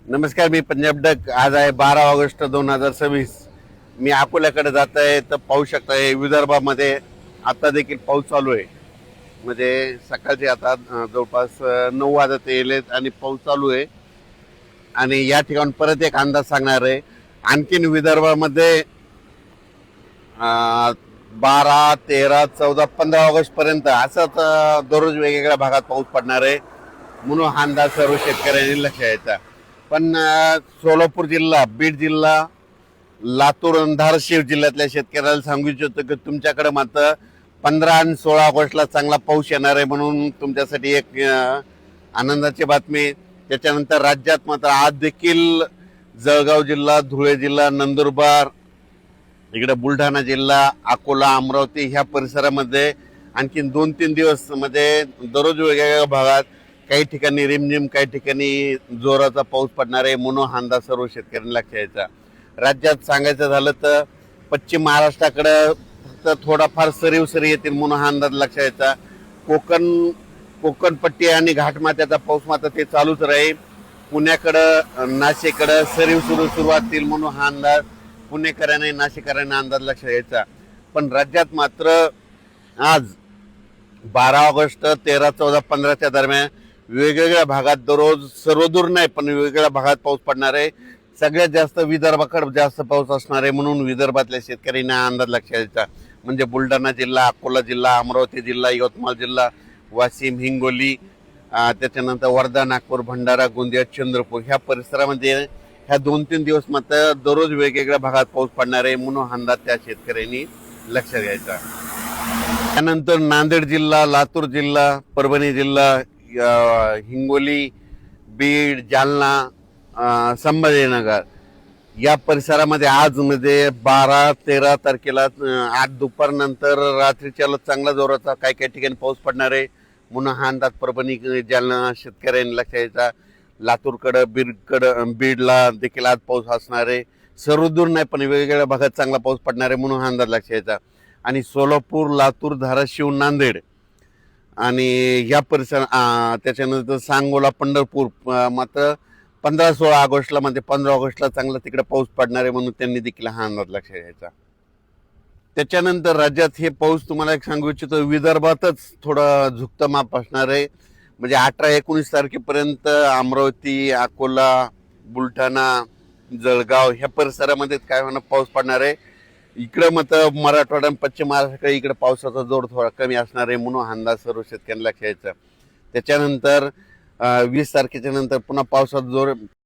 नमस्कार, मी पंजाब डक. आज आहे 12 ऑगस्ट 2026. मी अकोल्याकडे जात आहे तर पाहू शकताय विदर्भामध्ये आता देखील पाऊस चालू आहे. म्हणजे सकाळचे आता जवळपास 9 वाजत येलेत आणि पाऊस चालू आहे. आणि या ठिकाणी परत एक अंदाज सांगणार आहे. आणखीन विदर्भामध्ये 12, 13, 14, 15 ऑगस्ट पर्यंत असंच दररोज वेगवेगळ्या भागात पाऊस पडणार आहे, म्हणून हा अंदाज सर्व शेतकऱ्यांनी लक्ष द्यायचा. पण सोलापूर जिल्हा, बीड जिल्हा, लातूर आणि धाराशिव जिल्ह्यातल्या शेतकऱ्याला सांगू इच्छितो की तुमच्याकडे मात्र 15 आणि 16 ऑगस्टला चांगला पाऊस येणार आहे, म्हणून तुमच्यासाठी एक आनंदाची बातमी. त्याच्यानंतर राज्यात मात्र आज देखील जळगाव जिल्हा, धुळे जिल्हा, नंदुरबार, इकडे बुलढाणा जिल्हा, अकोला, अमरावती ह्या परिसरामध्ये आणखीन 2-3 दिवस म्हणजे दररोज वेगवेगळ्या भागात काही ठिकाणी रिमझिम, काही ठिकाणी जोराचा पाऊस पडणार आहे, म्हणून हा अंदाज सर्व शेतकऱ्यांनी लक्षात घ्यायचा. राज्यात सांगायचं झालं तर पश्चिम महाराष्ट्राकडे फक्त थोडाफार सरीव सरी येतील, म्हणून हा अंदाज लक्षात घ्यायचा. कोकणपट्टी आणि घाटमाथ्याचा पाऊस मात्र ते चालूच राहील. पुण्याकडं, नाशिककडं सरीव सुरुवात होईल, म्हणून हा अंदाज पुणेकरांनी, नाशिककरांनी अंदाज लक्षात घ्यायचा. पण राज्यात मात्र आज 12 ऑगस्ट, 13, 14, 15च्या दरम्यान वेगवेगळ्या भागात दररोज, सर्वदूर नाही पण वेगवेगळ्या भागात पाऊस पडणार आहे. सगळ्यात जास्त विदर्भाकडे जास्त पाऊस असणार आहे, म्हणून विदर्भातल्या शेतकऱ्यांना अंदाज लक्षात घ्यायचा. म्हणजे बुलढाणा जिल्हा, अकोला जिल्हा, अमरावती जिल्हा, यवतमाळ जिल्हा, वाशिम, हिंगोली, त्याच्यानंतर वर्धा, नागपूर, भंडारा, गोंदिया, चंद्रपूर ह्या परिसरामध्ये ह्या 2-3 दिवस मात्र दररोज वेगवेगळ्या भागात पाऊस पडणार आहे, म्हणून हा अंदाज त्या शेतकऱ्यांनी लक्षात घ्यायचा. त्यानंतर नांदेड जिल्हा, लातूर जिल्हा, परभणी जिल्हा, हिंगोली, बीड, जालना, संभाजीनगर या परिसरामध्ये आज म्हणजे 12-13 तारखेला 8 दुपारनंतर रात्रीच्या चांगला जोराचा काही काही ठिकाणी पाऊस पडणार आहे, म्हणून हा अंदाज परभणी, जालना शेतकऱ्यांनी लक्षात घ्यायचा. लातूरकडं, बीडला देखील आज पाऊस असणार आहे. सर्वदूर नाही पण वेगवेगळ्या भागात चांगला पाऊस पडणार आहे, म्हणून हा अंदाज लक्षात घ्यायचा. आणि सोलापूर, लातूर, धाराशिव, नांदेड आणि या परिसर, त्याच्यानंतर सांगोला, पंढरपूर मात्र 15-16 ऑगस्टला, म्हणजे 15 ऑगस्टला चांगला तिकडे पाऊस पडणार आहे, म्हणून त्यांनी देखील हा अंदाज लक्षात घ्यायचा. त्याच्यानंतर राज्यात हे पाऊस तुम्हाला एक सांगू इच्छितो, विदर्भातच थोडं झुकतं माप असणार आहे. म्हणजे 18-19 तारखेपर्यंत अमरावती, अकोला, बुलढाणा, जळगाव ह्या परिसरामध्ये काय होणार पाऊस पडणार आहे. इकडं मात्र मराठवाडा आणि पश्चिम महाराष्ट्राकडे इकडे पावसाचा जोर थोडा कमी असणार आहे, म्हणून अंदाज सर्व शेतकऱ्यांना लक्षात घ्यायचा. त्याच्यानंतर 20 तारखेच्या नंतर पुन्हा पावसाचा जोर